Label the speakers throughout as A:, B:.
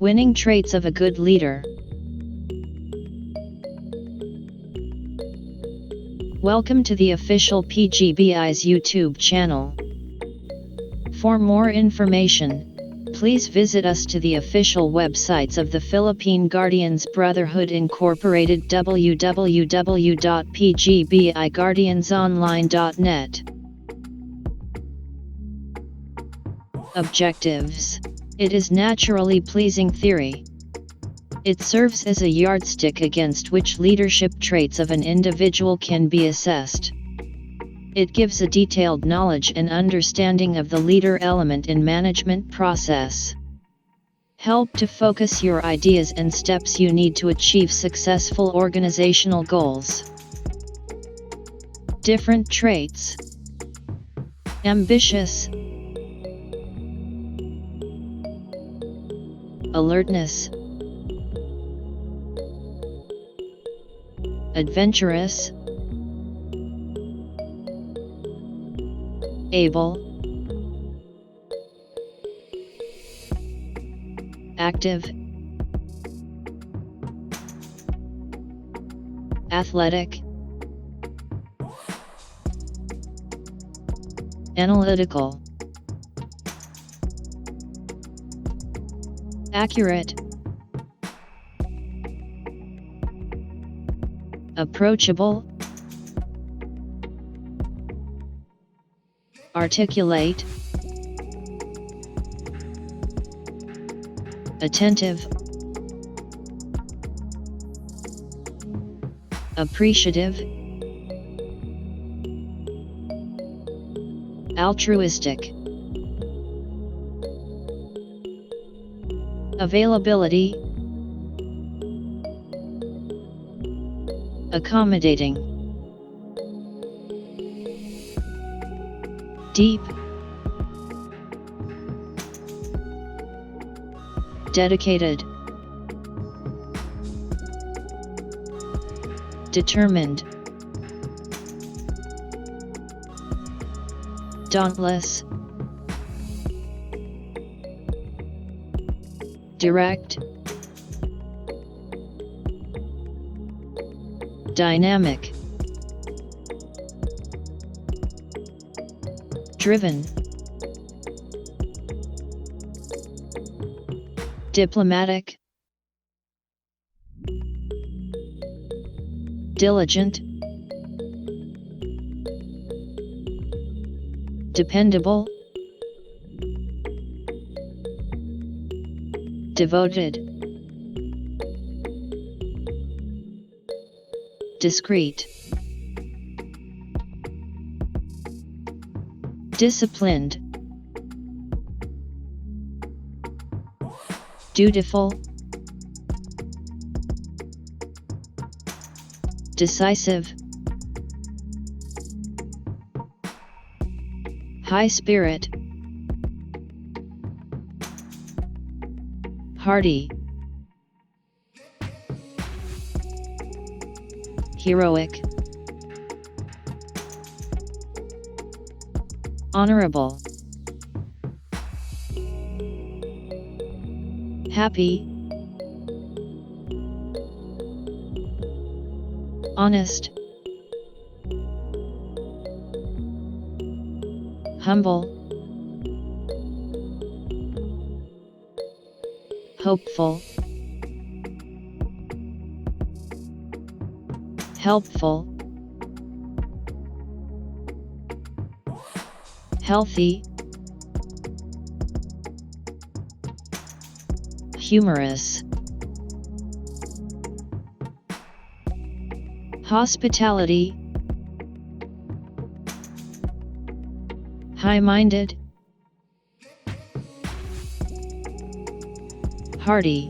A: Winning traits of a good leader. Welcome to the official PGBI's YouTube channel. For more information, please visit us to the official websites of the Philippine Guardians Brotherhood Incorporated www.pgbiguardiansonline.net. Objectives. It is naturally pleasing theory. It serves as a yardstick against which leadership traits of an individual can be assessed. It gives a detailed knowledge and understanding of the leader element in management process. Help to focus your ideas and steps you need to achieve successful organizational goals. Different traits. Ambitious, alertness, adventurous, able, active, athletic, analytical, accurate, approachable, articulate, attentive, appreciative, altruistic, availability, accommodating, deep, dedicated, determined, dauntless, direct, dynamic, driven, diplomatic, diligent, dependable, devoted, discreet, disciplined, dutiful, decisive, high spirit, hardy, heroic, honorable, happy, honest, humble, hopeful, helpful, healthy, humorous, hospitality, high-minded, hardy,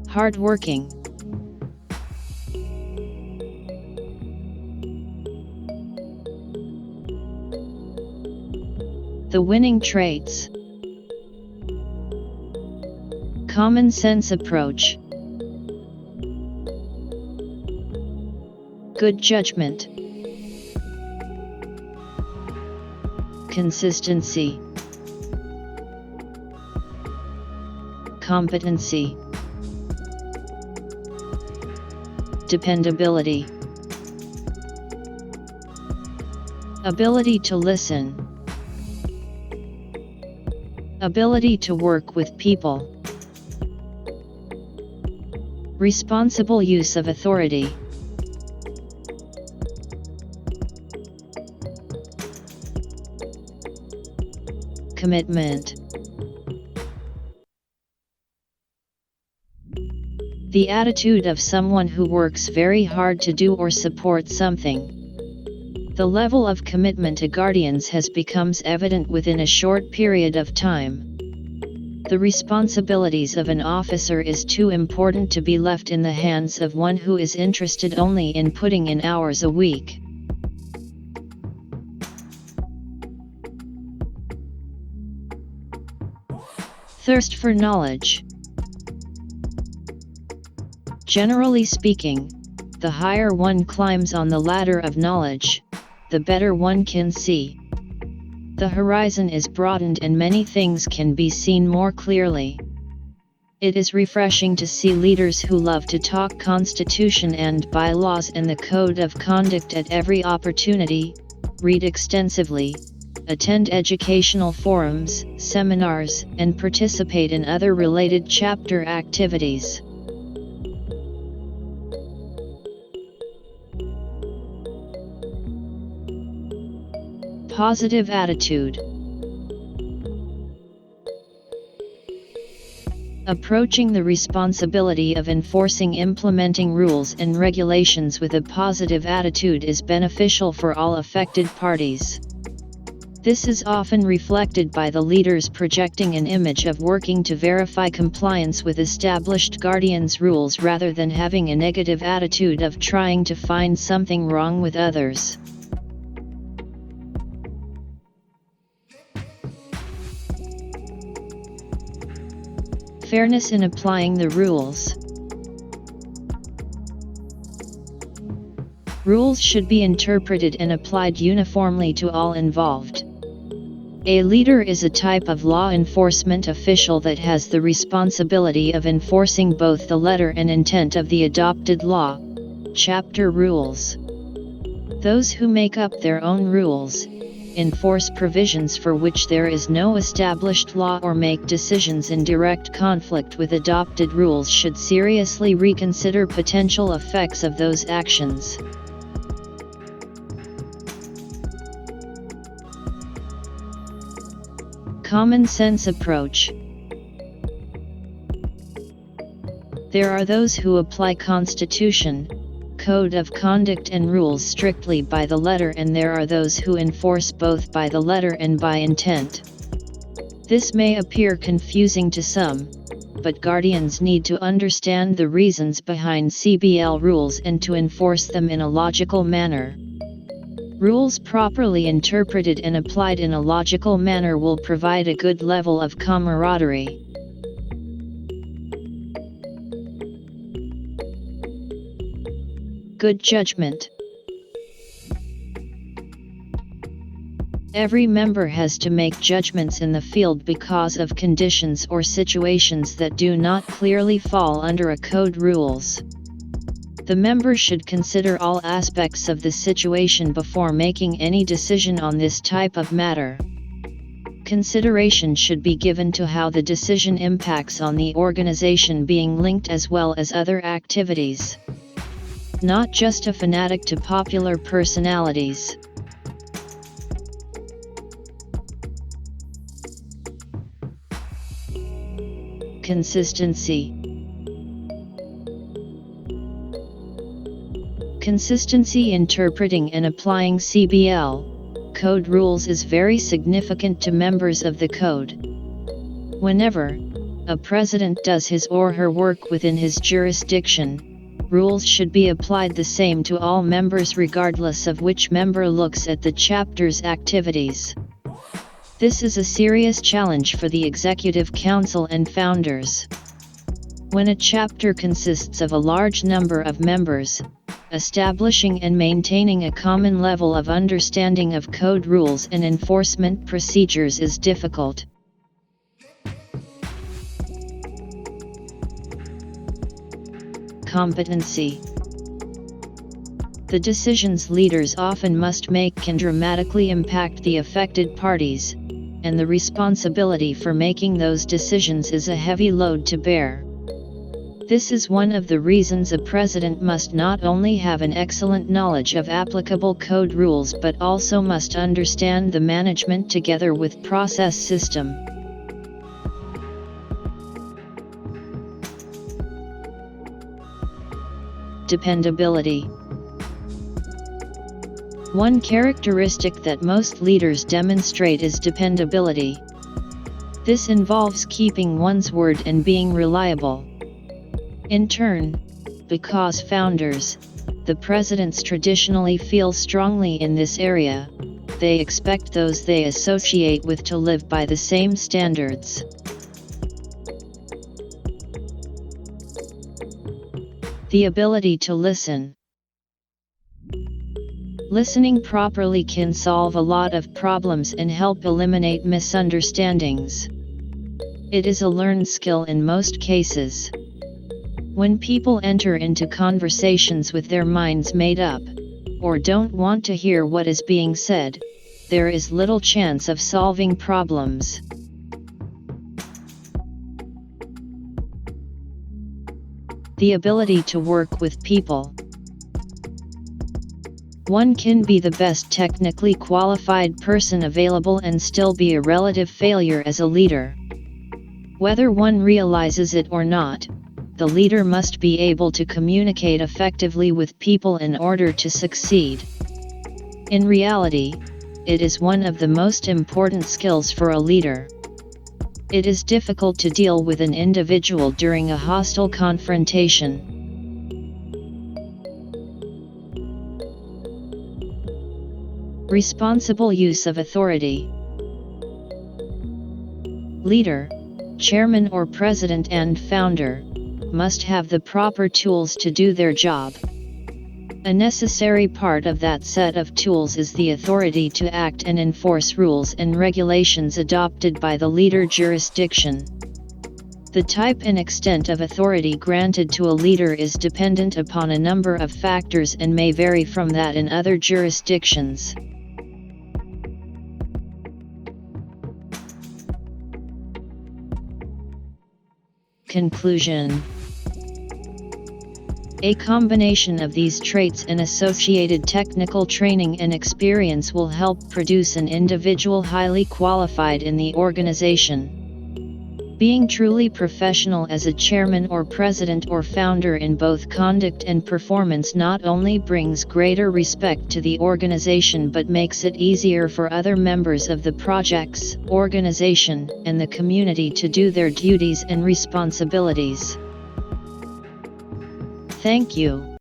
A: hardworking, the winning traits. Common sense approach, good judgment, consistency, competency, dependability, ability to listen, ability to work with people, responsible use of authority, commitment. The attitude of someone who works very hard to do or support something. The level of commitment to guardians becomes evident within a short period of time. The responsibilities of an officer is too important to be left in the hands of one who is interested only in putting in hours a week. Thirst for knowledge. Generally speaking, the higher one climbs on the ladder of knowledge, the better one can see. The horizon is broadened and many things can be seen more clearly. It is refreshing to see leaders who love to talk constitution and bylaws and the code of conduct at every opportunity, read extensively, attend educational forums, seminars, and participate in other related chapter activities. Positive attitude. Approaching the responsibility of implementing rules and regulations with a positive attitude is beneficial for all affected parties. This is often reflected by the leaders projecting an image of working to verify compliance with established guardians' rules rather than having a negative attitude of trying to find something wrong with others. Fairness in applying the rules. Rules should be interpreted and applied uniformly to all involved. A leader is a type of law enforcement official that has the responsibility of enforcing both the letter and intent of the adopted law, chapter rules. Those who make up their own rules, enforce provisions for which there is no established law or make decisions in direct conflict with adopted rules should seriously reconsider potential effects of those actions. Common sense approach. There are those who apply Constitution, Code of Conduct and rules strictly by the letter, and there are those who enforce both by the letter and by intent. This may appear confusing to some, but guardians need to understand the reasons behind CBL rules and to enforce them in a logical manner. Rules properly interpreted and applied in a logical manner will provide a good level of camaraderie. Good judgment. Every member has to make judgments in the field because of conditions or situations that do not clearly fall under a code rules. The member should consider all aspects of the situation before making any decision on this type of matter. Consideration should be given to how the decision impacts on the organization being linked as well as other activities. Not just a fanatic to popular personalities. Consistency. Consistency interpreting and applying CBL code rules is very significant to members of the code. Whenever a president does his or her work within his jurisdiction, rules should be applied the same to all members regardless of which member looks at the chapter's activities. This is a serious challenge for the Executive Council and founders. When a chapter consists of a large number of members, establishing and maintaining a common level of understanding of code rules and enforcement procedures is difficult. competency. The decisions leaders often must make can dramatically impact the affected parties, and the responsibility for making those decisions is a heavy load to bear. This is one of the reasons a president must not only have an excellent knowledge of applicable code rules but also must understand the management together with process system. Dependability. One characteristic that most leaders demonstrate is dependability. This involves keeping one's word and being reliable. In turn, because founders, the presidents traditionally feel strongly in this area, they expect those they associate with to live by the same standards. The ability to listen. Listening properly can solve a lot of problems and help eliminate misunderstandings. It is a learned skill in most cases. When people enter into conversations with their minds made up, or don't want to hear what is being said, there is little chance of solving problems. The ability to work with people. One can be the best technically qualified person available and still be a relative failure as a leader. Whether one realizes it or not, the leader must be able to communicate effectively with people in order to succeed. In reality, it is one of the most important skills for a leader. It is difficult to deal with an individual during a hostile confrontation. Responsible use of authority. Leader, chairman or president and founder, must have the proper tools to do their job. A necessary part of that set of tools is the authority to act and enforce rules and regulations adopted by the leader jurisdiction. The type and extent of authority granted to a leader is dependent upon a number of factors and may vary from that in other jurisdictions. Conclusion. A combination of these traits and associated technical training and experience will help produce an individual highly qualified in the organization. Being truly professional as a chairman or president or founder in both conduct and performance not only brings greater respect to the organization but makes it easier for other members of the project's organization and the community to do their duties and responsibilities. Thank you.